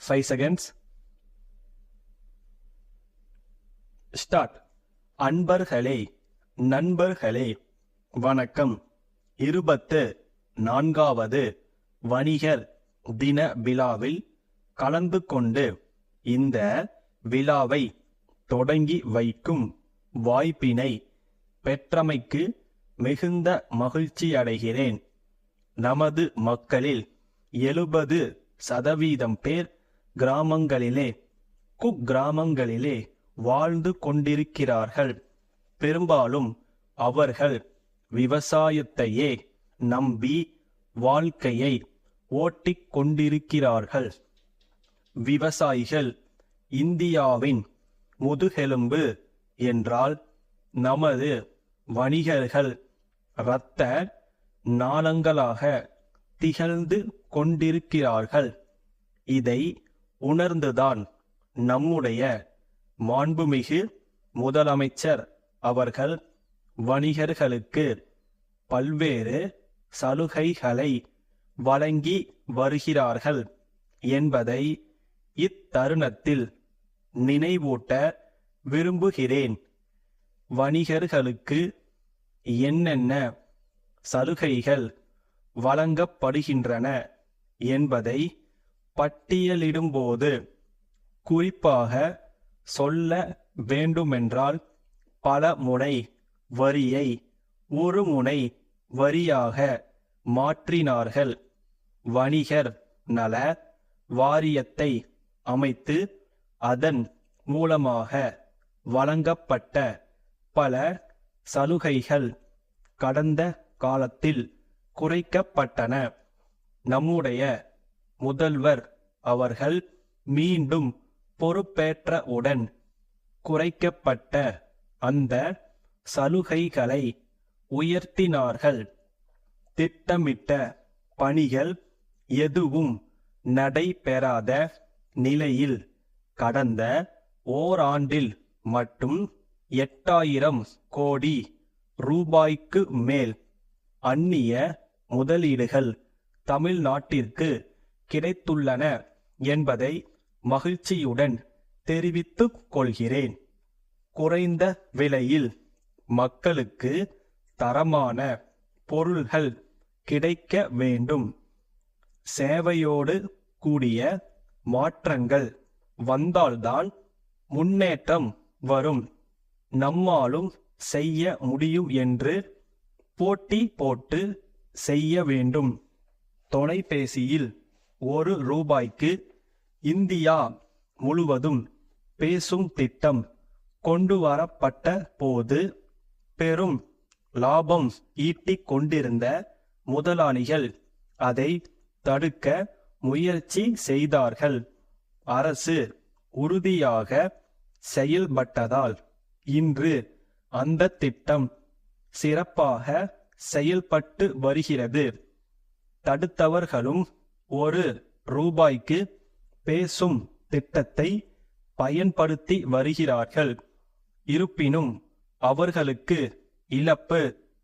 5 seconds. Start. அன்பர்களே, நண்பர்களே, வணக்கம். 24வது வணிகர் தின விழாவில் கலந்து கொண்டு இந்த விழாவை தொடங்கி வைக்கும் வாய்ப்பினை பெற்றமைக்கு மிகுந்த மகிழ்ச்சியடைகிறேன். நமது மக்களில் 70% பேர் கிராமங்களிலே, குக்கிராமங்களிலே வாழ்ந்து கொண்டிருக்கிறார்கள். பெரும்பாலும் அவர்கள் விவசாயத்தையே நம்பி வாழ்க்கையை ஓட்டிக் கொண்டிருக்கிறார்கள். விவசாயிகள் இந்தியாவின் முதுகெலும்பு என்றால் நமது வணிகர்கள் இரத்த நாளங்களாக திகழ்ந்து கொண்டிருக்கிறார்கள். இதை உணர்ந்துதான் நம்முடைய மாண்புமிகு முதலமைச்சர் அவர்கள் வணிகர்களுக்கு பல்வேறு சலுகைகளை வழங்கி வருகிறார்கள் என்பதை இத்தருணத்தில் நினைவூட்ட விரும்புகிறேன். வணிகர்களுக்கு என்னென்ன சலுகைகள் வழங்கப்படுகின்றன என்பதை பட்டியலிடும்போது குறிப்பாக சொல்ல வேண்டுமென்றால் பல முனை வரியை ஒரு முனை வரியாக மாற்றினார்கள். வணிகர் நல வாரியத்தை அமைத்து அதன் மூலமாக வழங்கப்பட்ட பல சலுகைகள் கடந்த காலத்தில் குறைக்கப்பட்டன. நம்முடைய முதல்வர் அவர்கள் மீண்டும் பொறுப்பேற்றவுடன் குறைக்கப்பட்ட அந்த சலுகைகளை உயர்த்தினார்கள். திட்டமிட்ட பணிகள் எதுவும் நடைபெறாத நிலையில் கடந்த ஓராண்டில் மட்டும் 8000 கோடி ரூபாய்க்கு மேல் அந்நிய முதலீடுகள் தமிழ்நாட்டிற்கு கிடைத்துள்ளன என்பதை மகிழ்ச்சியுடன் தெரிவித்துக் கொள்கிறேன். குறைந்த விலையில் மக்களுக்கு தரமான பொருள்கள் கிடைக்க வேண்டும். சேவையோடு கூடிய மாற்றங்கள் வந்தால்தான் முன்னேற்றம் வரும். நம்மாலும் செய்ய முடியும் என்று போட்டி போட்டு செய்ய வேண்டும். தொலைபேசியில் 1 ரூபாய்க்கு இந்தியா முழுவதும் பேசும் திட்டம் கொண்டு வரப்பட்ட போது பெரும் லாபம் ஈட்டிக் கொண்டிருந்த முதலாளிகள் அதை தடுக்க முயற்சி செய்தார்கள். அரசு உறுதியாக செயல்பட்டதால் இன்று அந்த திட்டம் சிறப்பாக செயல்பட்டு வருகிறது. தடுத்தவர்களும் 1 ரூபாய்க்கு பேசும் திட்டத்தை பயன்படுத்தி வருகிறார்கள். இருப்பினும் அவர்களுக்கு இழப்பு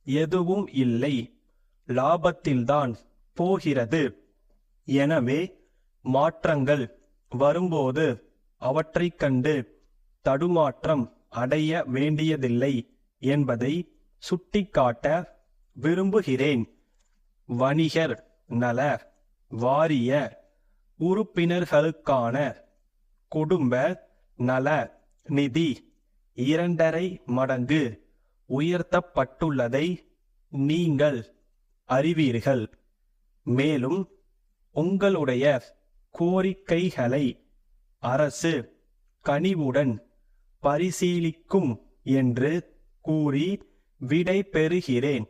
எதுவும் இல்லை, லாபத்தில்தான் போகிறது. எனவே மாற்றங்கள் வரும்போது அவற்றைக் கண்டு தடுமாற்றம் அடைய வேண்டியதில்லை என்பதை சுட்டிக்காட்ட விரும்புகிறேன். வணிகர் நல வாரிய உறுப்பினர்களுக்கான குடும்ப நல நிதி 2.5 மடங்கு உயர்த்தப்பட்டுள்ளதை நீங்கள் அறிவீர்கள். மேலும் உங்களுடைய கோரிக்கைகளை அரசு கனிவுடன் பரிசீலிக்கும் என்று கூறி விடை பெறுகிறேன்.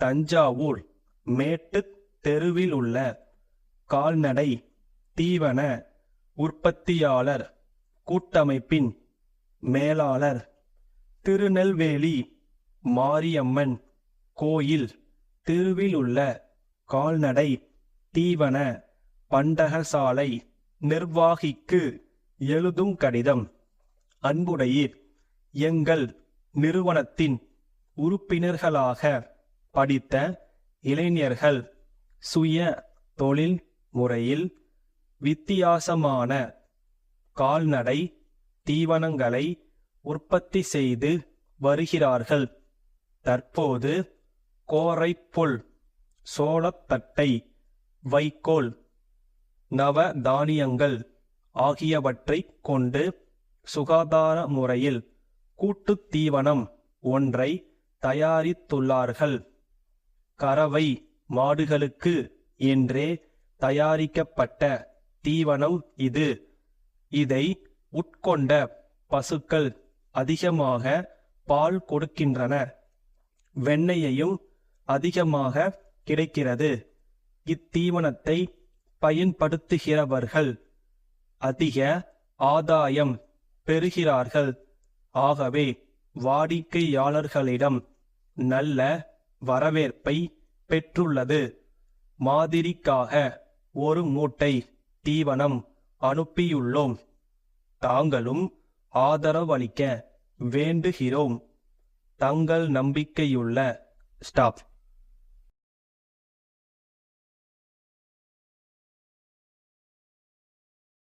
தஞ்சாவூர் மேட்டுத் தெருவில் உள்ள கால்நடை தீவன உற்பத்தியாளர் கூட்டமைப்பின் மேலாளர், திருநெல்வேலி மாரியம்மன் கோயில் தெருவில் உள்ள கால்நடை தீவன பண்டகசாலை நிர்வாகிக்கு எழுதும் கடிதம். அன்புடையீர், எங்கள் நிறுவனத்தின் உறுப்பினர்களாக படித்த இளைஞர்கள் சுய தொழில் முறையில் வித்தியாசமான கால்நடை தீவனங்களை உற்பத்தி செய்து வருகிறார்கள். தற்போது கோரைப்புல், சோளத்தட்டை, வைக்கோல், நவ தானியங்கள் ஆகியவற்றைக் கொண்டு சுகாதார முறையில் கூட்டுத் தீவனம் ஒன்றை தயாரித்துள்ளார்கள். கறவை மாடுகளுக்கு என்றே தயாரிக்கப்பட்ட தீவனம் இது. இதை உட்கொண்ட பசுக்கள் அதிகமாக பால் கொடுக்கின்றன. வெண்ணெயையும் அதிகமாக கிடைக்கிறது. இத்தீவனத்தை பயன்படுத்துகிறவர்கள் அதிக ஆதாயம் பெறுகிறார்கள். ஆகவே வாடிக்கையாளர்களிடம் நல்ல வரவேற்பை பெற்றுள்ளது. மாதிரிக்காக 1 மூட்டை தீவனம் அனுப்பியுள்ளோம். தாங்களும் ஆதரவளிக்க வேண்டுகிறோம். தங்கள் நம்பிக்கையுள்ள ஸ்டாஃப்.